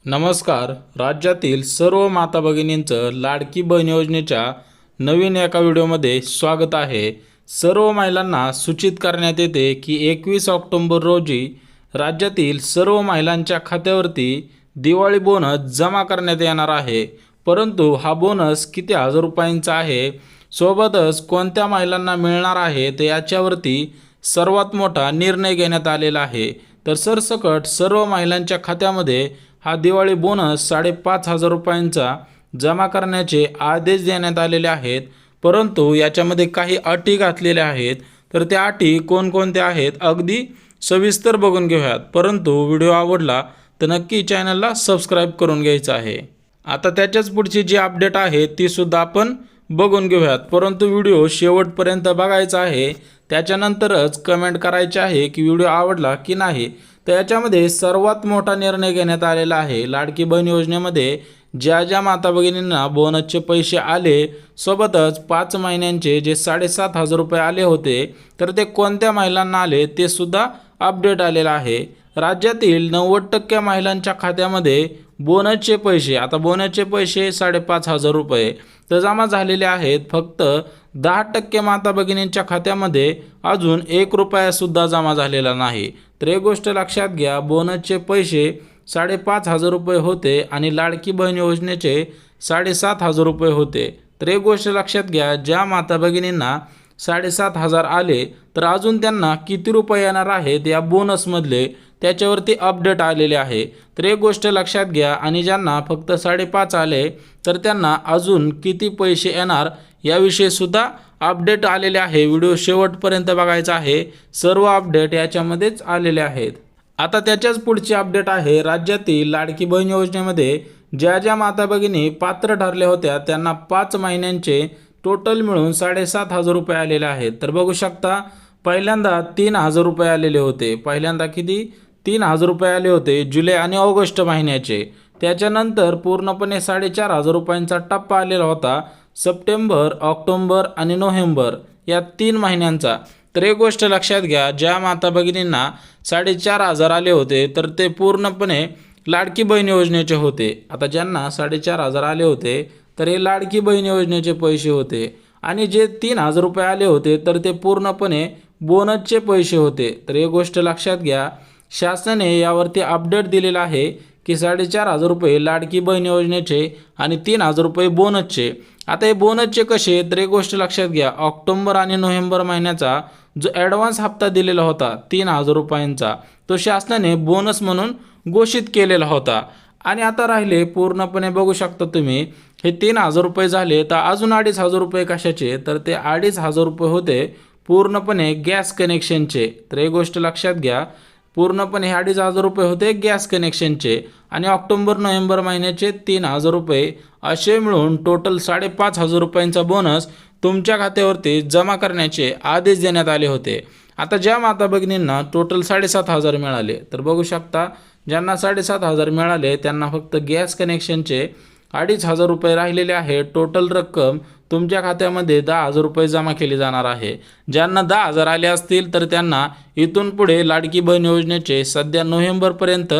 नमस्कार. राज्यातील सर्व माता भगिनींचं लाडकी बहीण योजनेच्या नवीन एका व्हिडिओमध्ये स्वागत आहे. सर्व महिलांना सूचित करण्यात येते की 21 ऑक्टोबर रोजी राज्यातील सर्व महिलांच्या खात्यावरती दिवाळी बोनस जमा करण्यात येणार आहे. परंतु हा बोनस किती हजार रुपयांचा आहे, सोबतच कोणत्या महिलांना मिळणार आहे ते याच्यावरती सर्वात मोठा निर्णय घेण्यात आलेला आहे. तर सरसकट सर्व महिलांच्या खात्यामध्ये हा दिवाळी बोनस 5,500 रुपयांचा जमा करण्याचे आदेश देण्यात आलेले आहेत. परंतु याच्यामध्ये काही अटी घातलेल्या आहेत. तर त्या अटी कोणकोणत्या आहेत अगदी सविस्तर बघून घेऊयात. परंतु व्हिडिओ आवडला तर नक्की चॅनलला सबस्क्राईब करून घ्यायचं आहे. आता त्याच्याच पुढची जी अपडेट आहे ती सुद्धा आपण बघून घेऊयात. परंतु व्हिडिओ शेवटपर्यंत बघायचा आहे. त्याच्यानंतरच कमेंट करायचे आहे की व्हिडिओ आवडला की नाही. तर याच्यामध्ये सर्वात मोठा निर्णय घेण्यात आलेला आहे. लाडकी बहीण योजनेमध्ये ज्या माता भगिनींना बोनसचे पैसे आले, सोबतच 5 महिन्यांचे जे 7,500 रुपये आले होते, तर ते कोणत्या महिलांना आले ते सुद्धा अपडेट आलेलं आहे. राज्यातील 90% महिलांच्या खात्यामध्ये बोनसचे पैसे, आता बोनसचे पैसे 5,500 रुपये तर जमा झालेले आहेत. फक्त 10% माता भगिनींच्या खात्यामध्ये अजून 1 रुपयासुद्धा जमा झालेला नाही. तर एक गोष्ट लक्षात घ्या, बोनसचे पैसे 5,500 रुपये होते आणि लाडकी बहीण योजनेचे 7,500 रुपये होते. तर एक गोष्ट लक्षात घ्या, ज्या माता भगिनींना 7,500 आले तर अजून त्यांना किती रुपये येणार आहेत या बोनसमधले त्याच्यावरती अपडेट आलेले आहे. तर एक गोष्ट लक्षात घ्या, आणि ज्यांना फक्त 5,500 आले तर त्यांना अजून किती पैसे येणार याविषयी सुद्धा अपडेट आलेले आहे. व्हिडिओ शेवटपर्यंत बघायचा आहे. सर्व अपडेट याच्यामध्येच आलेले आहेत. आता त्याच्याच पुढची अपडेट आहे, राज्यातील लाडकी बहीण योजनेमध्ये ज्या माता भगिनी पात्र ठरल्या होत्या त्यांना 5 महिन्यांचे टोटल मिळून 7,500 रुपये आलेले आहेत. तर बघू शकता, पहिल्यांदा 3,000 रुपये आलेले होते. पहिल्यांदा किती? 3,000 रुपये आले होते जुलै आणि ऑगस्ट महिन्याचे. त्याच्यानंतर पूर्णपणे 4,500 रुपयांचा टप्पा आलेला होता सप्टेंबर, ऑक्टोबर आणि नोव्हेंबर या 3 महिन्यांचा. तर एक गोष्ट लक्षात घ्या, ज्या माता भगिनींना 4,500 आले होते तर ते पूर्णपणे लाडकी बहीण योजनेचे होते. आता ज्यांना 4,500 आले होते तर हे लाडकी बहीण योजनेचे पैसे होते, आणि जे 3,000 रुपये आले होते तर ते पूर्णपणे बोनसचे पैसे होते. तर एक गोष्ट लक्षात घ्या, शासनाने यावरती अपडेट दिलेला आहे की 4,500 रुपये लाडकी बहीण योजनेचे आणि 3,000 रुपये बोनसचे. आता हे बोनसचे कसे, तर एक गोष्ट लक्षात घ्या, ऑक्टोबर आणि नोव्हेंबर महिन्याचा जो ॲडव्हान्स हप्ता दिलेला होता 3,000 रुपयांचा, तो शासनाने बोनस म्हणून घोषित केलेला होता. आणि आता राहिले पूर्णपणे बघू शकता तुम्ही, हे 3,000 रुपये झाले तर अजून 2,500 रुपये कशाचे, तर ते 2,500 रुपये होते पूर्णपणे गॅस कनेक्शनचे. तर एक गोष्ट लक्षात घ्या, पूर्णपणे 2,500 रुपये होते गॅस कनेक्शनचे, आणि ऑक्टोबर नोव्हेंबर महिन्याचे 3,000 रुपये असे मिळून टोटल 5,500 रुपयांचा बोनस तुमच्या खात्यावरती जमा करण्याचे आदेश देण्यात आले होते. आता ज्या माता भगिनींना टोटल 7,500 मिळाले, तर बघू शकता, ज्यांना 7,500 मिळाले त्यांना फक्त गॅस कनेक्शनचे 2,500 रुपये राहिलेले आहे. टोटल रक्कम तुमच्या खात्यामध्ये 10,000 रुपये जमा केली जाणार आहे. ज्यांना 10,000 आले असतील तर त्यांना इथून पुढे लाडकी बहीण योजनेचे सध्या नोव्हेंबरपर्यंत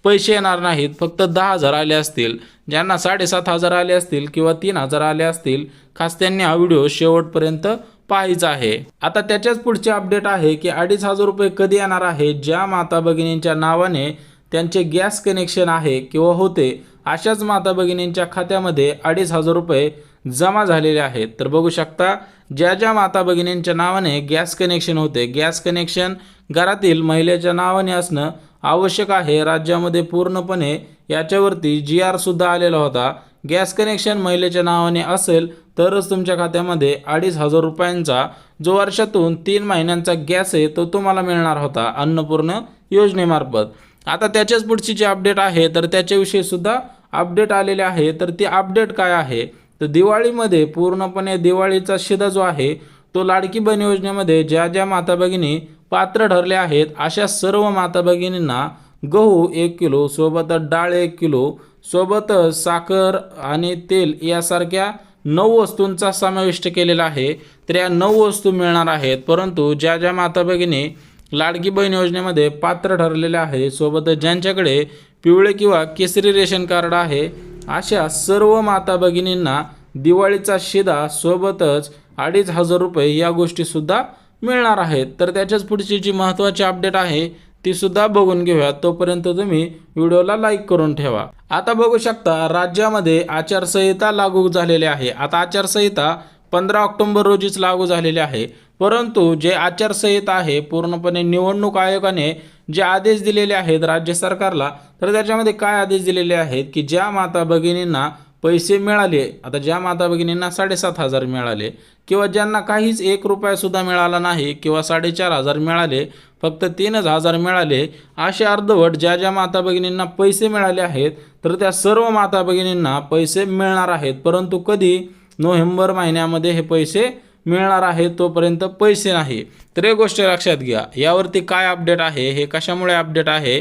पैसे येणार नाहीत. फक्त 10,000 आले असतील. ज्यांना 7,500 आले असतील किंवा 3,000 आले असतील, खास त्यांनी हा व्हिडिओ शेवटपर्यंत पाहायचा आहे. आता त्याच्याच पुढचे अपडेट आहे की 2,500 रुपये कधी येणार आहे. ज्या माता भगिनींच्या नावाने त्यांचे गॅस कनेक्शन आहे किंवा होते, अशाच माता भगिनींच्या खात्यामध्ये 2,500 रुपये जमा झालेले आहेत. तर बघू शकता, ज्या माता भगिनींच्या नावाने गॅस कनेक्शन होते, गॅस कनेक्शन घरातील महिलेच्या नावाने असणं आवश्यक आहे. राज्यामध्ये पूर्णपणे याच्यावरती GR सुद्धा आलेला होता. गॅस कनेक्शन महिलेच्या नावाने असेल तरच तुमच्या खात्यामध्ये 2,500 रुपयांचा जो वर्षातून 3 महिन्यांचा गॅस आहे तो तुम्हाला मिळणार होता अन्नपूर्ण योजनेमार्फत. आता त्याच्याच पुढची जी अपडेट आहे तर त्याच्याविषयी सुद्धा अपडेट आलेले आहे. तर ती अपडेट काय आहे, तर दिवाळीमध्ये पूर्णपणे दिवाळीचा शिदा जो आहे तो लाडकी बहीण योजनेमध्ये ज्या माता भगिनी पात्र ठरले आहेत अशा सर्व माता भगिनींना गहू 1 किलो, सोबतच डाळ 1 किलो, सोबतच साखर आणि तेल यासारख्या 9 वस्तूंचा समाविष्ट केलेला आहे. तर या 9 वस्तू मिळणार आहेत. परंतु ज्या माता भगिनी लाडकी बहीण योजनेमध्ये पात्र ठरलेले आहे, सोबतच ज्यांच्याकडे पिवळे किंवा केसरी रेशन कार्ड आहे अशा सर्व माता भगिनींना दिवाळीचा शिधा सोबतच 2,500 रुपये या गोष्टीसुद्धा मिळणार आहेत. तर त्याच्याच पुढची जी महत्त्वाची अपडेट आहे ती सुद्धा बघून घेऊया. तोपर्यंत तुम्ही व्हिडिओला लाईक करून ठेवा. आता बघू शकता राज्यामध्ये आचारसंहिता लागू झालेली आहे. आता आचारसंहिता 15 ऑक्टोबर रोजीच लागू झालेली आहे. परंतु जे आचारसंहिता आहे पूर्णपणे निवडणूक आयोगाने जे आदेश दिलेले आहेत राज्य सरकारला, तर त्याच्यामध्ये काय आदेश दिलेले आहेत की ज्या माता भगिनींना पैसे मिळाले, आता ज्या माता भगिनींना 7,500 मिळाले किंवा ज्यांना काहीच 1 रुपयासुद्धा मिळाला नाही किंवा 4,500 मिळाले, फक्त 3,000 मिळाले, असे अर्धवट ज्या ज्या माता भगिनींना पैसे मिळाले आहेत तर त्या सर्व माता भगिनींना पैसे मिळणार आहेत. परंतु कधी? नोव्हेंबर महिन्यामध्ये हे पैसे मिळणार आहेत, तोपर्यंत पैसे नाही. तर एक गोष्ट लक्षात घ्या. यावरती काय अपडेट आहे, हे कशामुळे अपडेट आहे,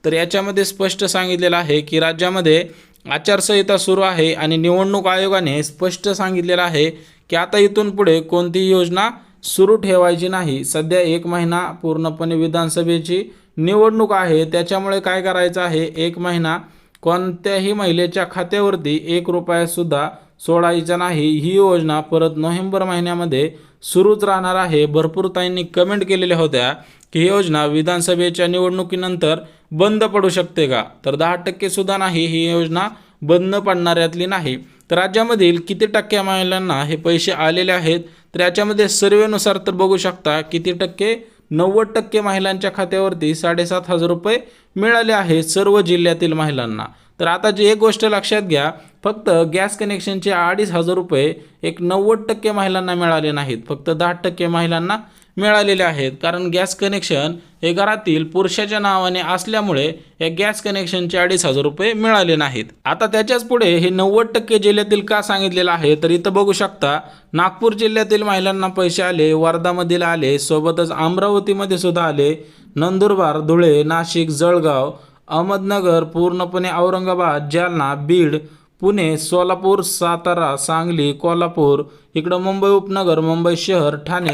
तर याच्यामध्ये स्पष्ट सांगितलेलं आहे की राज्यामध्ये आचारसंहिता सुरू आहे आणि निवडणूक आयोगाने स्पष्ट सांगितलेलं आहे की आता इथून पुढे कोणतीही योजना सुरू ठेवायची नाही. सध्या 1 महिना पूर्णपणे विधानसभेची निवडणूक आहे, त्याच्यामुळे काय करायचं आहे, 1 महिना कोणत्याही महिलेच्या खात्यावरती 1 रुपयासुद्धा सोडायचा नाही. ही योजना परत नोव्हेंबर महिन्यामध्ये सुरूच राहणार आहे. भरपूर ताईंनी कमेंट केलेल्या होत्या की ही योजना विधानसभेच्या निवडणुकीनंतर बंद पडू शकते का, तर 10% सुद्धा नाही, ही योजना बंद पडणाऱ्यातली नाही. तर राज्यामधील किती टक्के महिलांना हे पैसे आलेले आहेत, तर याच्यामध्ये सर्वेनुसार तर बघू शकता किती टक्के, 90% महिलांच्या खात्यावरती 7,500 रुपये मिळाले आहेत सर्व जिल्ह्यातील महिलांना. तर आता जी एक गोष्ट लक्षात घ्या, फक्त गॅस कनेक्शनचे 2,500 रुपये एक 90% महिलांना मिळाले नाहीत, फक्त 10% महिलांना मिळालेले आहेत. कारण गॅस कनेक्शन हे घरातील पुरुषाच्या नावाने असल्यामुळे या गॅस कनेक्शनचे 2,500 रुपये मिळाले नाहीत. आता त्याच्याच पुढे हे 90% जिल्ह्यातील का सांगितलेलं आहे, तर इथं बघू शकता नागपूर जिल्ह्यातील महिलांना पैसे आले, वर्धामधील आले, सोबतच अमरावतीमध्ये सुद्धा आले, नंदुरबार, धुळे, नाशिक, जळगाव, अहमदनगर, पूर्णपणे औरंगाबाद, जालना, बीड, पुणे, सोलापूर, सातारा, सांगली, कोल्हापूर, इकडं मुंबई उपनगर, मुंबई शहर, ठाणे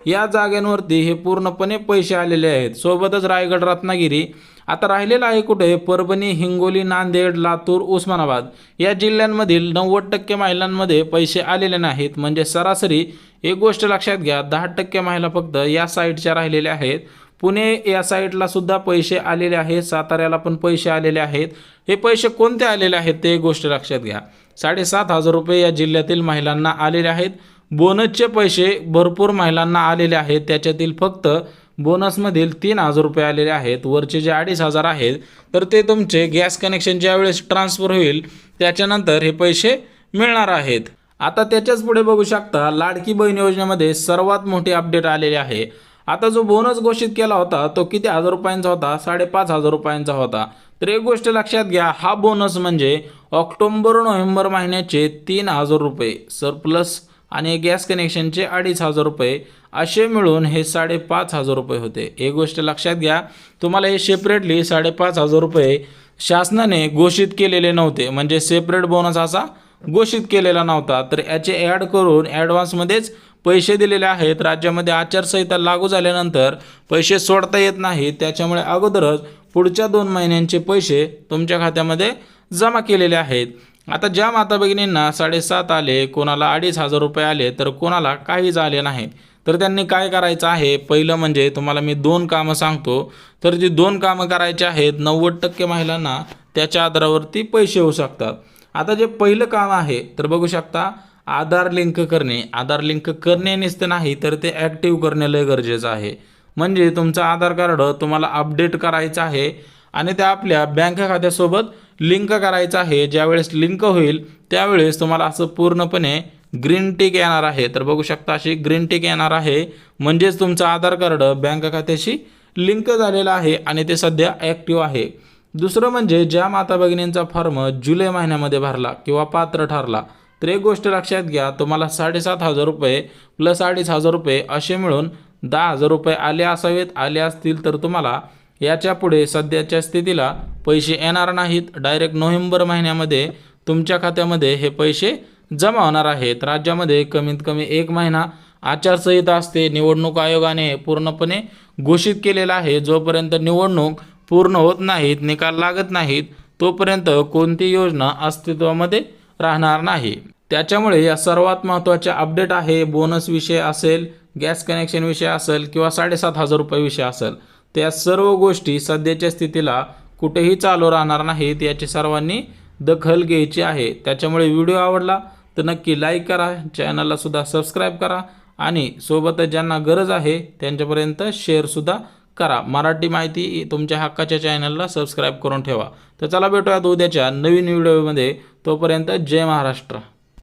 या जागांवरती हे पूर्णपणे पैसे आलेले आहेत. सोबतच रायगड, रत्नागिरी. आता राहिलेलं आहे कुठे, परभणी, हिंगोली, नांदेड, लातूर, उस्मानाबाद या जिल्ह्यांमधील 90% महिलांमध्ये पैसे आलेले नाहीत. म्हणजे सरासरी एक गोष्ट लक्षात घ्या, 10% महिला फक्त या साईडच्या राहिलेल्या आहेत. पुणे या साईडला सुद्धा पैसे आलेले आहेत, साताऱ्याला पण पैसे आलेले आहेत. हे पैसे कोणते आलेले आहेत ते एक गोष्ट लक्षात घ्या, 7,500 रुपये या जिल्ह्यातील महिलांना आलेले आहेत. बोनसचे पैसे भरपूर महिलांना आलेले आहेत, त्याच्यातील फक्त बोनसमधील 3,000 रुपये आलेले आहेत. वरचे जे 2,500 आहेत तर ते तुमचे गॅस कनेक्शन ज्यावेळेस ट्रान्सफर होईल त्याच्यानंतर हे पैसे मिळणार आहेत. आता त्याच्याच पुढे बघू शकता लाडकी बहीण योजनेमध्ये सर्वात मोठी अपडेट आलेली आहे. आता जो बोनस घोषित केला होता तो किती हजार रुपयांचा होता, 5,500 रुपयांचा होता. तर एक गोष्ट लक्षात घ्या, हा बोनस म्हणजे ऑक्टोबर नोव्हेंबर महिन्याचे 3,000 रुपये सरप्लस आणि गॅस कनेक्शनचे 2,500 रुपये असे मिळून हे 5,500 रुपये होते. एक गोष्ट लक्षात घ्या, तुम्हाला हे सेपरेटली 5,500 रुपये शासनाने घोषित केलेले नव्हते, म्हणजे सेपरेट बोनस असा घोषित केलेला नव्हता. तर याचे ॲड करून ॲडव्हान्समध्येच पैसे दिलेले आहेत. राज्यामध्ये आचारसंहिता लागू झाल्यानंतर पैसे सोडता येत नाही, त्याच्यामुळे अगोदरच पुढच्या 2 महिन्यांचे पैसे तुमच्या खात्यामध्ये जमा केलेले आहेत. आता ज्या माता भगिनींना 7,500 आले, कोणाला 2,500 रुपये आले, तर कोणाला काहीच आले नाही, तर त्यांनी काय करायचं आहे, पहिलं म्हणजे तुम्हाला मी 2 कामं सांगतो. तर जी 2 कामं करायची आहेत, 90% महिलांना त्याच्या आधारावरती पैसे होऊ शकतात. आता जे पहिलं काम आहे तर बघू शकता, आधार लिंक करणे. आधार लिंक करणे नसतं नाही तर ते ॲक्टिव्ह करणे लय गरजेचं आहे. म्हणजे तुमचं आधार कार्ड तुम्हाला अपडेट करायचं आहे आणि त्या आपल्या बँक खात्यासोबत लिंक करायचं आहे. ज्यावेळेस लिंक होईल त्यावेळेस तुम्हाला असं पूर्णपणे ग्रीन टिक येणार आहे. तर बघू शकता अशी ग्रीन टिक येणार आहे, म्हणजेच तुमचं आधार कार्ड बँक खात्याशी लिंक झालेलं आहे आणि ते सध्या ॲक्टिव्ह आहे. दुसरं म्हणजे ज्या माता भगिनींचा फॉर्म जुलै महिन्यामध्ये भरला किंवा पात्र ठरला, तर एक गोष्ट लक्षात घ्या, तुम्हाला 7,500 रुपये प्लस 2,500 रुपये असे मिळून 10,000 रुपये आले असावेत. आले असतील तर तुम्हाला याच्या पुढे सध्याच्या स्थितीला पैसे येणार नाहीत. डायरेक्ट नोव्हेंबर महिन्यामध्ये तुमच्या खात्यामध्ये हे पैसे जमा होणार आहेत. राज्यामध्ये कमीत कमी 1 महिना आचारसंहिता असते, निवडणूक आयोगाने पूर्णपणे घोषित केलेला आहे. जोपर्यंत निवडणूक पूर्ण होत नाहीत, निकाल लागत नाहीत, तोपर्यंत कोणती योजना अस्तित्वामध्ये राहणार नाही. त्याच्यामुळे या सर्वात महत्त्वाच्या अपडेट आहे. बोनस विषय असेल, गॅस कनेक्शन विषय असेल किंवा 7,500 रुपये विषय असेल, त्या सर्व गोष्टी सध्याच्या स्थितीला कुठेही चालू राहणार नाहीत. याची सर्वांनी दखल घ्यायची आहे. त्याच्यामुळे व्हिडिओ आवडला तर नक्की लाईक करा, चॅनलला सुद्धा सबस्क्राईब करा आणि सोबतच ज्यांना गरज आहे त्यांच्यापर्यंत शेअरसुद्धा करा. मराठी माहिती तुमच्या हक्काच्या चॅनलला सबस्क्राईब करून ठेवा. तर चला भेटूयात उद्याच्या नवीन व्हिडिओमध्ये. तोपर्यंत जय महाराष्ट्र.